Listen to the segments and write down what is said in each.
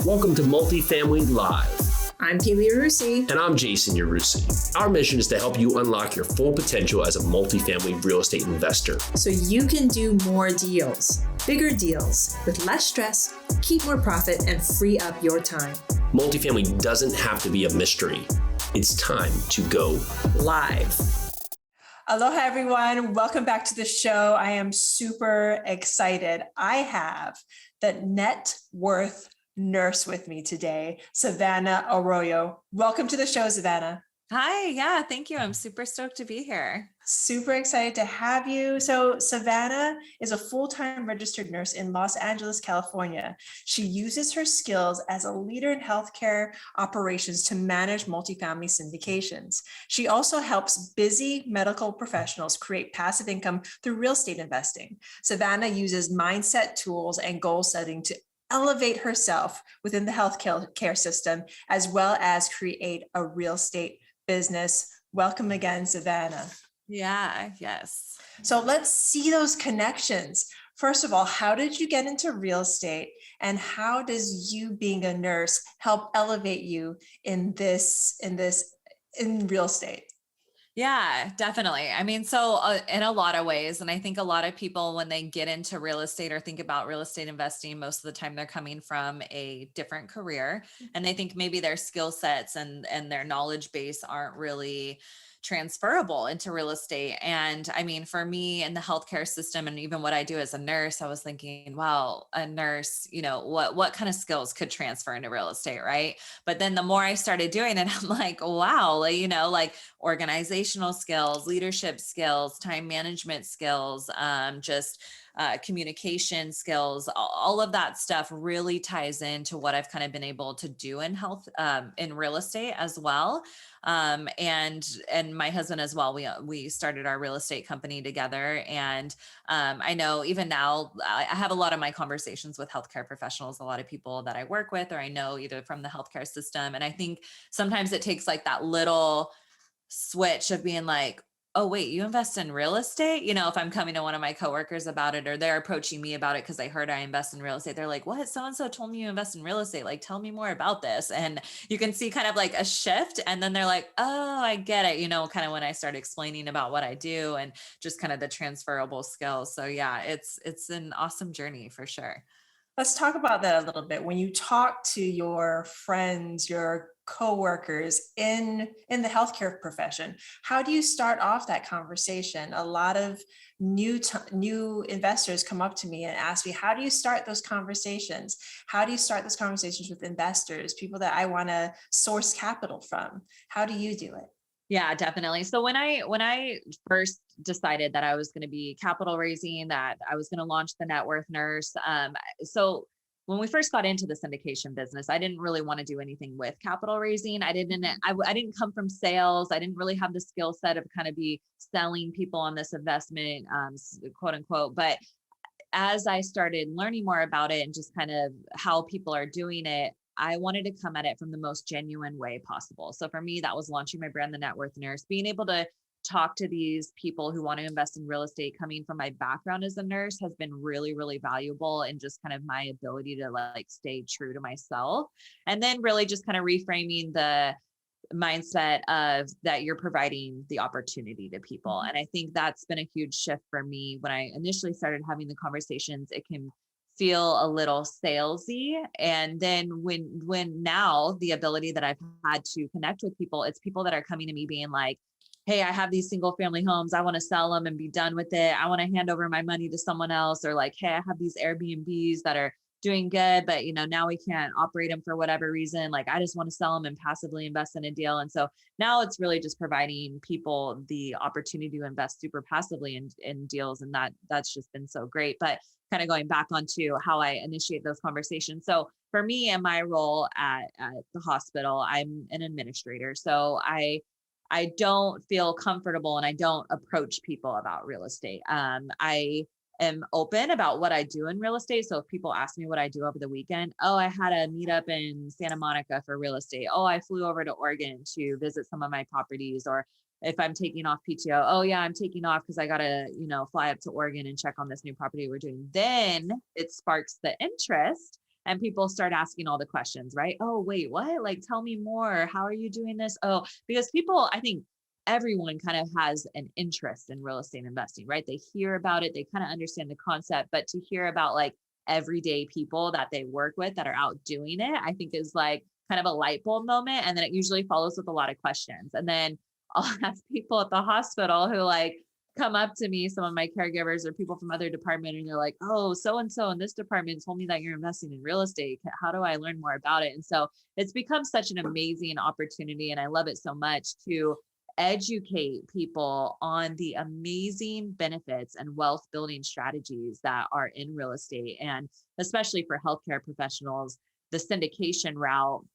Welcome to Multifamily Live. I'm Keely Yarusi. And I'm Jason Yarusi. Our mission is to help you unlock your full potential as a multifamily real estate investor. So you can do more deals, bigger deals, with less stress, keep more profit, and free up your time. Multifamily doesn't have to be a mystery. It's time to go live. Aloha, everyone. Welcome back to the show. I am super excited. I have the net worth nurse with me today, Savannah Arroyo. Welcome to the show, Savannah. Hi, yeah, thank you. I'm super stoked to be here. Super excited to have you. So Savannah is a full-time registered nurse in Los Angeles, California. She uses her skills as a leader in healthcare operations to manage multifamily syndications. She also helps busy medical professionals create passive income through real estate investing. Savannah uses mindset tools and goal setting to elevate herself within the healthcare system, as well as create a real estate business. Welcome again, Savannah. Yeah, yes. So let's see those connections. First of all, how did you get into real estate, and how does you being a nurse help elevate you in real estate? Yeah, definitely. I mean, so in a lot of ways, and I think a lot of people, when they get into real estate or think about real estate investing, most of the time they're coming from a different career, and they think maybe their skill sets and their knowledge base aren't really transferable into real estate. And I mean, for me in the healthcare system, and even what I do as a nurse, I was thinking, wow, a nurse, what kind of skills could transfer into real estate, right? But then the more I started doing it, I'm like, wow, like organizational skills, leadership skills, time management skills, communication skills, all of that stuff really ties into what I've kind of been able to do in health, in real estate as well. And my husband as well, we started our real estate company together. And I know even now I have a lot of my conversations with healthcare professionals, a lot of people that I work with, or I know either from the healthcare system. And I think sometimes it takes like that little switch of being like, oh, wait, you invest in real estate? If I'm coming to one of my coworkers about it, or they're approaching me about it because they heard I invest in real estate, they're like, what? So-and-so told me you invest in real estate. Like, tell me more about this. And you can see kind of like a shift. And then they're like, oh, I get it. Kind of when I start explaining about what I do and just kind of the transferable skills. So yeah, it's an awesome journey for sure. Let's talk about that a little bit. When you talk to your friends, your coworkers in the healthcare profession, how do you start off that conversation? A lot of new investors come up to me and ask me, how do you start those conversations? How do you start those conversations with investors, people that I want to source capital from? How do you do it? Yeah, definitely. So when I first decided that I was going to be capital raising, that I was going to launch the Net Worth Nurse. So when we first got into the syndication business, I didn't really want to do anything with capital raising. I didn't come from sales. I didn't really have the skill set of kind of be selling people on this investment, quote unquote. But as I started learning more about it and just kind of how people are doing it, I wanted to come at it from the most genuine way possible. So for me, that was launching my brand, The Net Worth Nurse, being able to talk to these people who want to invest in real estate coming from my background as a nurse has been really, really valuable, and just kind of my ability to like stay true to myself. And then really just kind of reframing the mindset of that you're providing the opportunity to people. And I think that's been a huge shift for me. When I initially started having the conversations, it can feel a little salesy. And then when now the ability that I've had to connect with people, it's people that are coming to me being like, hey, I have these single family homes. I want to sell them and be done with it. I want to hand over my money to someone else. Or like, hey, I have these Airbnbs that are doing good, but now we can't operate them for whatever reason. Like, I just want to sell them and passively invest in a deal. And so now it's really just providing people the opportunity to invest super passively in deals. And that's just been so great. But kind of going back onto how I initiate those conversations. So for me and my role at the hospital, I'm an administrator. So I don't feel comfortable and I don't approach people about real estate. I am open about what I do in real estate. So if people ask me what I do over the weekend, oh, I had a meetup in Santa Monica for real estate. Oh, I flew over to Oregon to visit some of my properties. Or if I'm taking off PTO, oh yeah, I'm taking off because I got to, fly up to Oregon and check on this new property we're doing. Then it sparks the interest. and people start asking all the questions, right? Oh, wait, what? Like, tell me more. How are you doing this? Oh, because people, I think everyone kind of has an interest in real estate investing, right? They hear about it, they kind of understand the concept, but to hear about like everyday people that they work with that are out doing it, I think is like kind of a light bulb moment. And then it usually follows with a lot of questions. And then I'll have people at the hospital who like come up to me, some of my caregivers or people from other department, and they're like, oh, so-and-so in this department told me that you're investing in real estate. How do I learn more about it? And so it's become such an amazing opportunity. And I love it so much to educate people on the amazing benefits and wealth building strategies that are in real estate. And especially for healthcare professionals, the syndication route,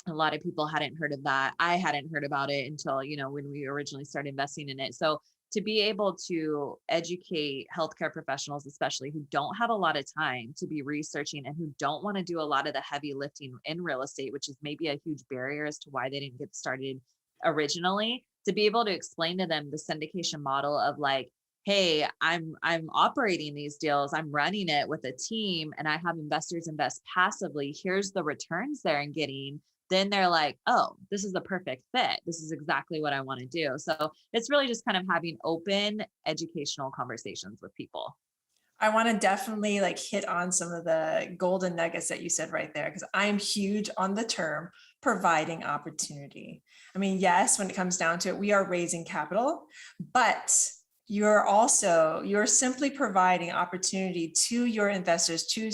a lot of people hadn't heard of that. I hadn't heard about it until, when we originally started investing in it. So to be able to educate healthcare professionals, especially who don't have a lot of time to be researching and who don't want to do a lot of the heavy lifting in real estate, which is maybe a huge barrier as to why they didn't get started originally, to be able to explain to them the syndication model of like, hey, I'm operating these deals, I'm running it with a team, and I have investors invest passively. Here's the returns they're getting. Then they're like, oh, this is the perfect fit. This is exactly what I want to do. So it's really just kind of having open educational conversations with people. I want to definitely like hit on some of the golden nuggets that you said right there, because I'm huge on the term providing opportunity. I mean, yes, when it comes down to it, we are raising capital, but you're simply providing opportunity to your investors, to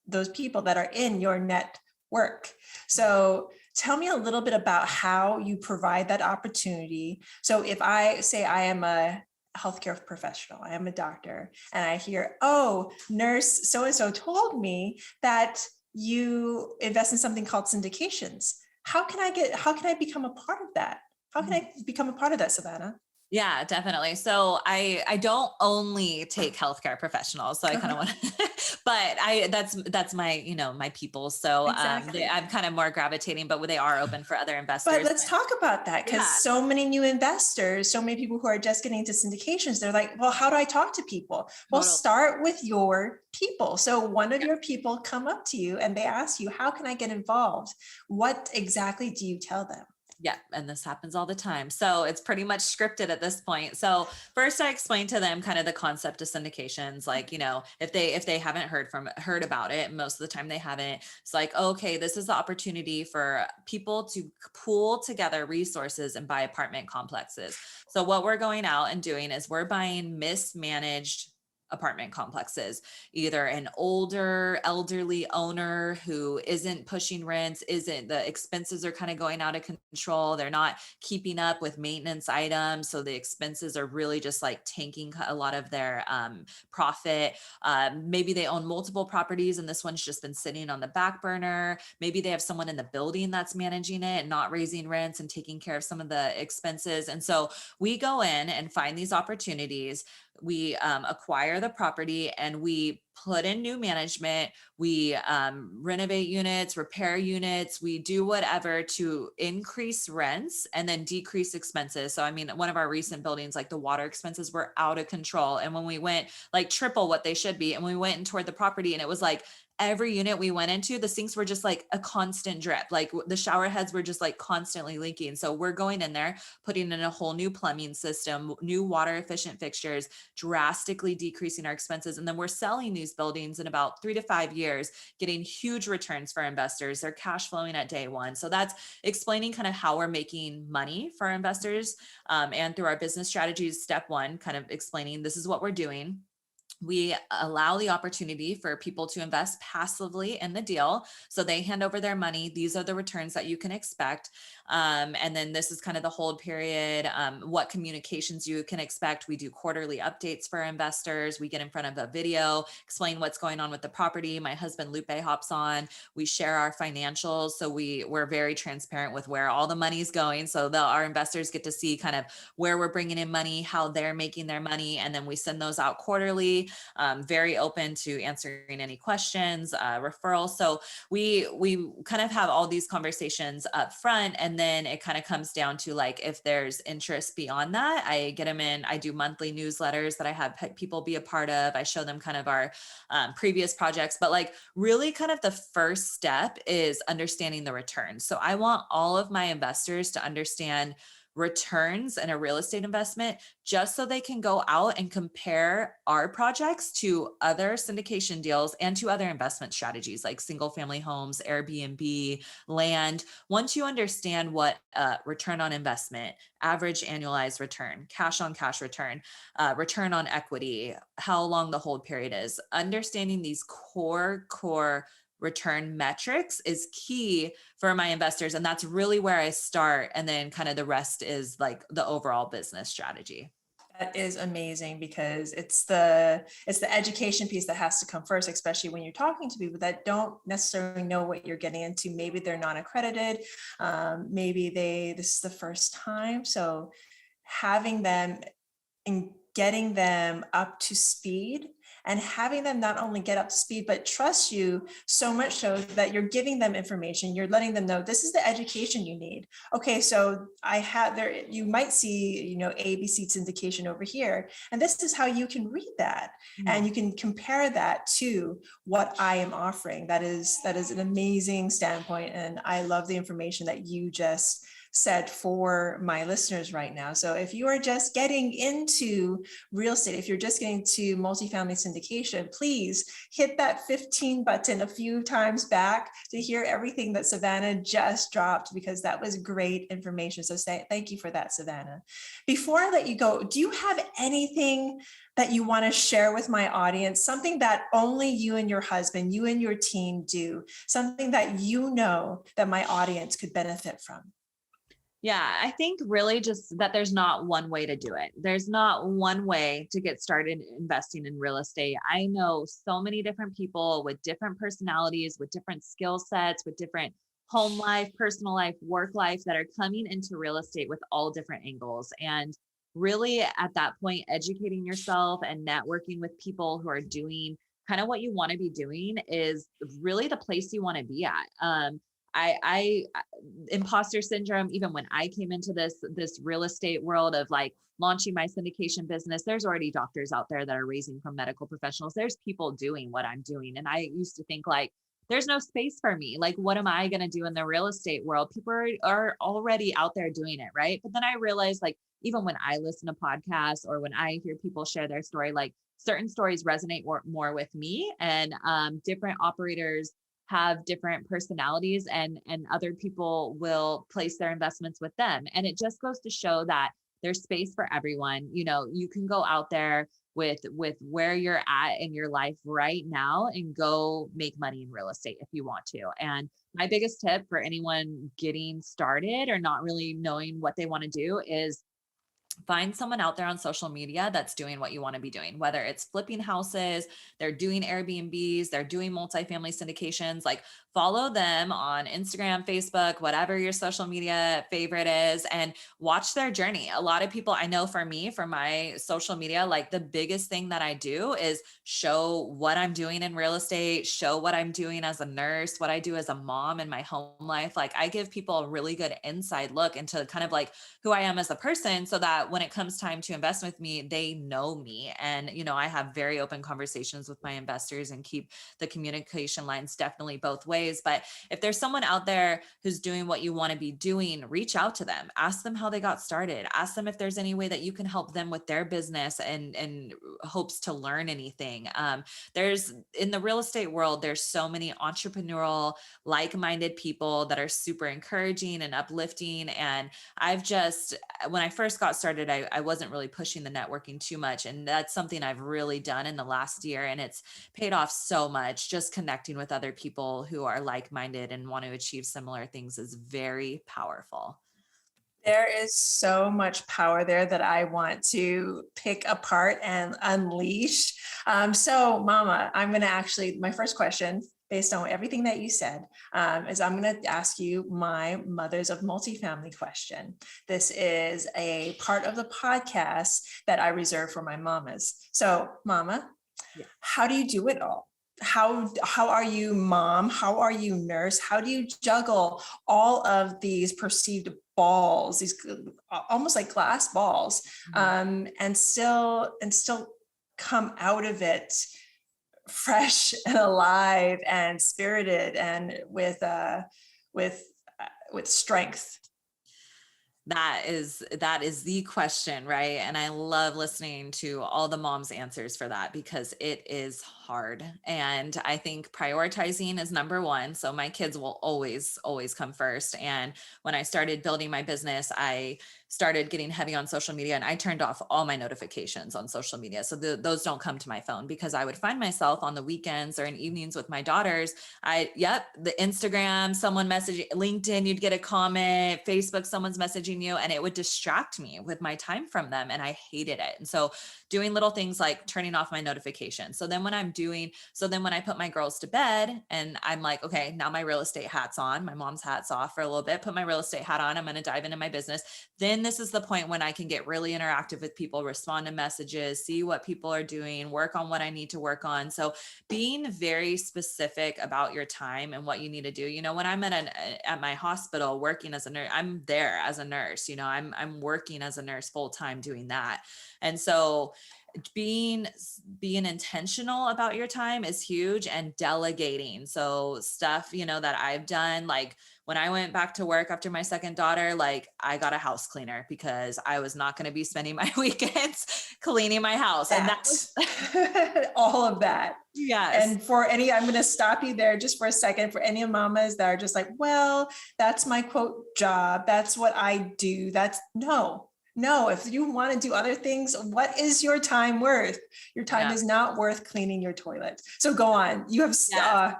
those people that are in your network. So tell me a little bit about how you provide that opportunity. So if I say I am a healthcare professional, I am a doctor, and I hear, oh, nurse so-and-so told me that you invest in something called syndications. How can I become a part of that? How can I become a part of that, Savannah? Yeah, definitely. So I don't only take healthcare professionals. So I kind of want to, but that's my, my people. So Exactly. I'm kind of more gravitating, but they are open for other investors. But let's talk about that, because so many new investors, so many people who are just getting into syndications, they're like, well, how do I talk to people? Well, start with your people. So one of your people come up to you and they ask you, how can I get involved? What exactly do you tell them? Yeah. And this happens all the time. So it's pretty much scripted at this point. So first I explained to them kind of the concept of syndications, like, if they haven't heard about it, most of the time they haven't. It's like, okay, this is the opportunity for people to pool together resources and buy apartment complexes. So what we're going out and doing is we're buying mismanaged apartment complexes, either an older elderly owner who isn't pushing rents, the expenses are kind of going out of control. They're not keeping up with maintenance items. So the expenses are really just like tanking a lot of their profit. Maybe they own multiple properties and this one's just been sitting on the back burner. Maybe they have someone in the building that's managing it and not raising rents and taking care of some of the expenses. And so we go in and find these opportunities. We acquire the property and we put in new management. We renovate units, repair units. We do whatever to increase rents and then decrease expenses. So, I mean, one of our recent buildings, like the water expenses were out of control. And when we went like triple what they should be, and we went and toured the property and it was like, every unit we went into, the sinks were just like a constant drip. Like the shower heads were just like constantly leaking. So we're going in there, putting in a whole new plumbing system, new water efficient fixtures, drastically decreasing our expenses. And then we're selling these buildings in about 3 to 5 years, getting huge returns for investors. They're cash flowing at day one. So that's explaining kind of how we're making money for investors. And through our business strategies, step one, kind of explaining this is what we're doing. We allow the opportunity for people to invest passively in the deal. So they hand over their money. These are the returns that you can expect. And then this is kind of the hold period, what communications you can expect. We do quarterly updates for investors. We get in front of a video, explain what's going on with the property. My husband Lupe hops on. We share our financials. So we're very transparent with where all the money's going. So our investors get to see kind of where we're bringing in money, how they're making their money. And then we send those out quarterly. very open to answering any questions, referrals. So we kind of have all these conversations up front, and then it kind of comes down to like, if there's interest beyond that, I get them in. I do monthly newsletters that I have people be a part of. I show them kind of our previous projects, but like really kind of the first step is understanding the returns. So I want all of my investors to understand returns in a real estate investment, just so they can go out and compare our projects to other syndication deals and to other investment strategies like single family homes, Airbnb, land. Once you understand what return on investment, average annualized return, cash on cash return, return on equity, how long the hold period is, understanding these core return metrics is key for my investors. And that's really where I start. And then kind of the rest is like the overall business strategy. That is amazing, because it's the education piece that has to come first, especially when you're talking to people that don't necessarily know what you're getting into. Maybe they're not accredited. Maybe this is the first time. So having them and getting them up to speed, and having them not only get up to speed, but trust you so much so that you're giving them information. You're letting them know this is the education you need. Okay, so I have there, you might see, ABC syndication over here, and this is how you can read that. And you can compare that to what I am offering. That is an amazing standpoint. And I love the information that you just said for my listeners right now. So if you are just getting into real estate, if you're just getting to multifamily syndication, please hit that 15 button a few times back to hear everything that Savannah just dropped, because that was great information. So thank you for that, Savannah. Before I let you go, do you have anything that you want to share with my audience, something that only you and your husband, you and your team do, something that you know that my audience could benefit from? Yeah, I think really just that there's not one way to do it. There's not one way to get started investing in real estate. I know so many different people with different personalities, with different skill sets, with different home life, personal life, work life, that are coming into real estate with all different angles. And really at that point, educating yourself and networking with people who are doing kind of what you want to be doing is really the place you want to be at. I imposter syndrome, even when I came into this real estate world of like launching my syndication business, there's already doctors out there that are raising from medical professionals. There's people doing what I'm doing. And I used to think like, there's no space for me. Like, what am I going to do in the real estate world? People are already out there doing it. Right. But then I realized, like, even when I listen to podcasts or when I hear people share their story, like certain stories resonate more with me, and different operators have different personalities, and other people will place their investments with them. And it just goes to show that there's space for everyone. You can go out there with where you're at in your life right now and go make money in real estate if you want to. And my biggest tip for anyone getting started or not really knowing what they want to do is find someone out there on social media that's doing what you want to be doing, whether it's flipping houses, they're doing Airbnbs, they're doing multifamily syndications. Like, follow them on Instagram, Facebook, whatever your social media favorite is, and watch their journey. A lot of people, I know for me, for my social media, like the biggest thing that I do is show what I'm doing in real estate, show what I'm doing as a nurse, what I do as a mom in my home life. Like, I give people a really good inside look into kind of like who I am as a person, so that when it comes time to invest with me, they know me. And, I have very open conversations with my investors and keep the communication lines definitely both ways. But if there's someone out there who's doing what you want to be doing, reach out to them, ask them how they got started, ask them if there's any way that you can help them with their business and hopes to learn anything. There's, in the real estate world, there's so many entrepreneurial, like-minded people that are super encouraging and uplifting. And when I first got started, I wasn't really pushing the networking too much. And that's something I've really done in the last year. And it's paid off so much. Just connecting with other people who are like-minded and want to achieve similar things is very powerful. There is so much power there that I want to pick apart and unleash. So Mama, I'm going to my first question, based on everything that you said, is I'm going to ask you my Mothers of Multifamily question. This is a part of the podcast that I reserve for my mamas. So Mama, Yeah. How do you do it all? How are you mom? How are you nurse? How do you juggle all of these perceived balls, these almost like glass balls, and still come out of it fresh and alive and spirited and with strength? That is the question, right? And I love listening to all the moms' answers for that because it is hard. And I think prioritizing is number one. So my kids will always come first. And when I started building my business, I started getting heavy on social media and I turned off all my notifications on social media. So those don't come to my phone because I would find myself on the weekends or in evenings with my daughters. The Instagram, someone messaging, LinkedIn, you'd get a comment, Facebook, someone's messaging you, and it would distract me with my time from them. And I hated it. And so doing little things like turning off my notifications. So then when I put my girls to bed and I'm like, okay, now my real estate hat's on, my mom's hat's off for a little bit, put my real estate hat on, I'm going to dive into my business. Then this is the point when I can get really interactive with people, respond to messages, see what people are doing, work on what I need to work on. So being very specific about your time and what you need to do. When I'm at my hospital working as a nurse, I'm there as a nurse, I'm working as a nurse full time doing that. And so being intentional about your time is huge, and delegating. So stuff, that I've done, like when I went back to work after my second daughter, like I got a house cleaner because I was not going to be spending my weekends cleaning my house. And that was all of that. Yes. And I'm going to stop you there just for a second. For any mamas that are just like, well, that's my quote job, that's what I do. No, if you want to do other things, what is your time worth? Your time is not worth cleaning your toilet. So go on. You have,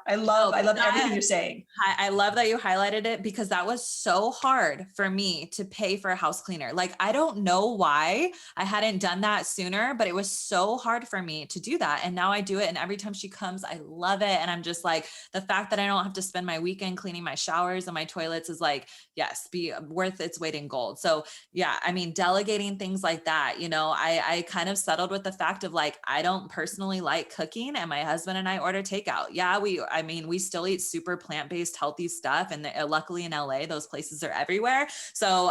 I love everything you're saying. I love that you highlighted it because that was so hard for me to pay for a house cleaner. Like, I don't know why I hadn't done that sooner, but it was so hard for me to do that. And now I do it. And every time she comes, I love it. And I'm just like, the fact that I don't have to spend my weekend cleaning my showers and my toilets is like, yes, be worth its weight in gold. So yeah, I mean, delegating things like that, I kind of settled with the fact of like, I don't personally like cooking and my husband and I order takeout. Yeah. We still eat super plant-based, healthy stuff. And luckily in LA, those places are everywhere. So,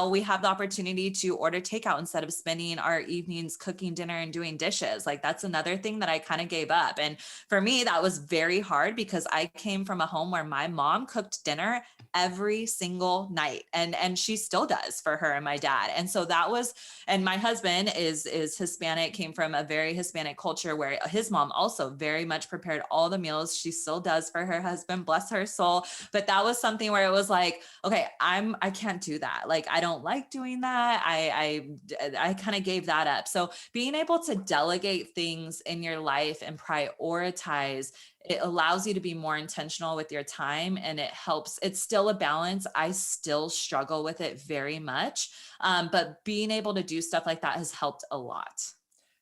we have the opportunity to order takeout instead of spending our evenings cooking dinner and doing dishes. Like that's another thing that I kind of gave up. And for me, that was very hard because I came from a home where my mom cooked dinner every single night. And she still does for her and my dad. And so and my husband is Hispanic, came from a very Hispanic culture where his mom also very much prepared all the meals. She still does for her husband, bless her soul. But that was something where it was like, okay, I can't do that. Like, I don't like doing that. I kind of gave that up. So being able to delegate things in your life and prioritize, it allows you to be more intentional with your time, and it helps. It's still a balance. I still struggle with it very much. But being able to do stuff like that has helped a lot.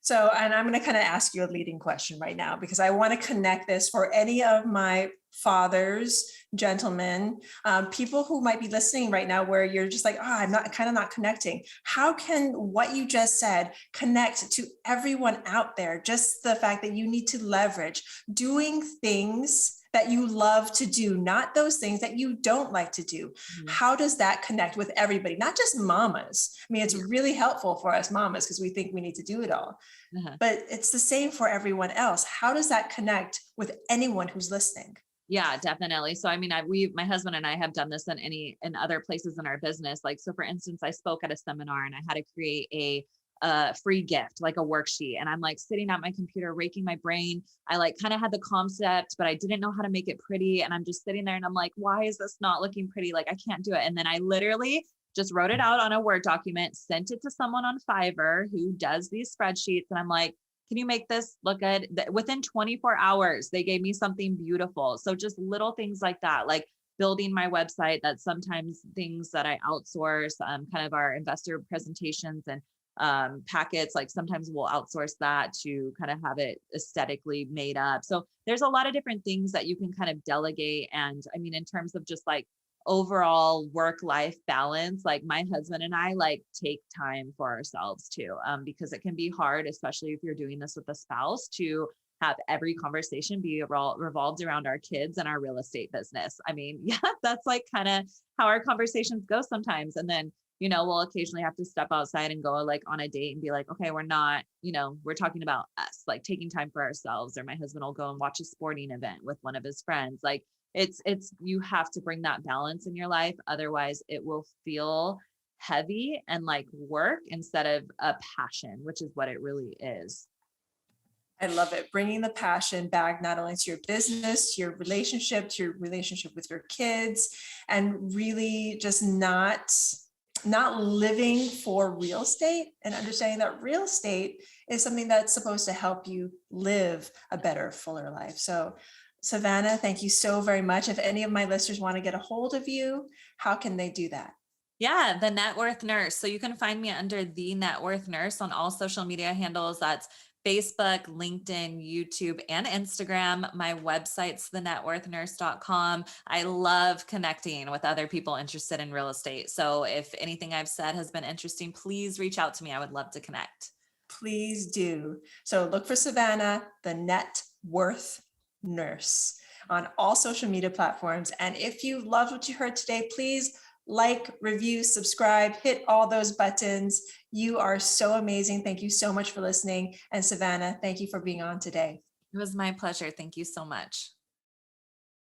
So, and I'm going to kind of ask you a leading question right now, because I want to connect this for any of my fathers, gentlemen, people who might be listening right now, where you're just like, I'm not connecting. How can what you just said connect to everyone out there? Just the fact that you need to leverage doing things that you love to do, not those things that you don't like to do. Mm-hmm. How does that connect with everybody? Not just mamas. I mean, it's really helpful for us mamas because we think we need to do it all, but it's the same for everyone else. How does that connect with anyone who's listening? Yeah, definitely. So, I mean, my husband and I have done this in other places in our business. Like, so for instance, I spoke at a seminar and I had to create a free gift, like a worksheet. And I'm like sitting at my computer, raking my brain. I like kind of had the concept, but I didn't know how to make it pretty. And I'm just sitting there and I'm like, why is this not looking pretty? Like, I can't do it. And then I literally just wrote it out on a Word document, sent it to someone on Fiverr who does these spreadsheets. And I'm like, can you make this look good? Within 24 hours, they gave me something beautiful. So just little things like that, like building my website. That's sometimes things that I outsource, kind of our investor presentations and packets. Like sometimes we'll outsource that to kind of have it aesthetically made up. So there's a lot of different things that you can kind of delegate. And I mean, in terms of just like overall work-life balance, like my husband and I like take time for ourselves too, because it can be hard, especially if you're doing this with a spouse, to have every conversation be revolved around our kids and our real estate business. I mean, yeah, that's like kind of how our conversations go sometimes. And then, we'll occasionally have to step outside and go like on a date and be like, okay, we're not, we're talking about us, like taking time for ourselves. Or my husband will go and watch a sporting event with one of his friends. Like it's, you have to bring that balance in your life. Otherwise it will feel heavy and like work instead of a passion, which is what it really is. I love it. Bringing the passion back, not only to your business, to your relationship with your kids, and really just not living for real estate, and understanding that real estate is something that's supposed to help you live a better, fuller life. So Savannah, thank you so very much. If any of my listeners want to get a hold of you, how can they do that? Yeah, the Net Worth Nurse. So you can find me under the Net Worth Nurse on all social media handles. That's Facebook, LinkedIn, YouTube, and Instagram. My website's thenetworthnurse.com. I love connecting with other people interested in real estate. So if anything I've said has been interesting, please reach out to me. I would love to connect. Please do. So look for Savannah, the Net Worth Nurse, on all social media platforms. And if you loved what you heard today, please like, review, subscribe, hit all those buttons. You are so amazing. Thank you so much for listening. And Savannah, thank you for being on today. It was my pleasure. Thank you so much.